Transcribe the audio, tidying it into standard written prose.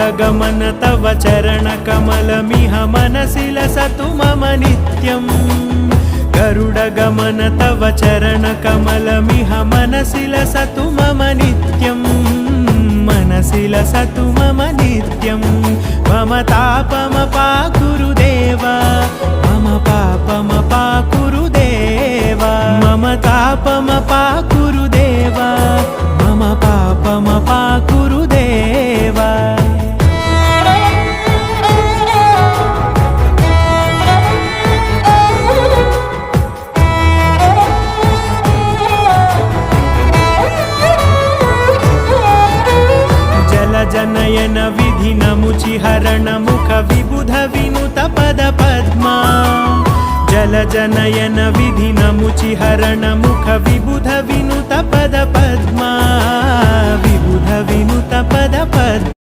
गरुडगमन तव चरणकमलमिह मनसि लसतु मम नित्यम् गरुडगमन तव चरणकमलमिह मनसि लसतु मम नित्यम् मनसि लसतु मम नित्यम् मम तापमपाकुरुदेव मम पापमपाकुरुदेव मम तापमपाकुरुदेव मम पापमपाकुरुदेव जनयन विधिनमुचिहरण मुख विबुध विनुत पद पद्मा जलजनयन विधिनमुचिहरण मुख विबुध विनुत पद पद्मा विबुध विनुत पद पद्मा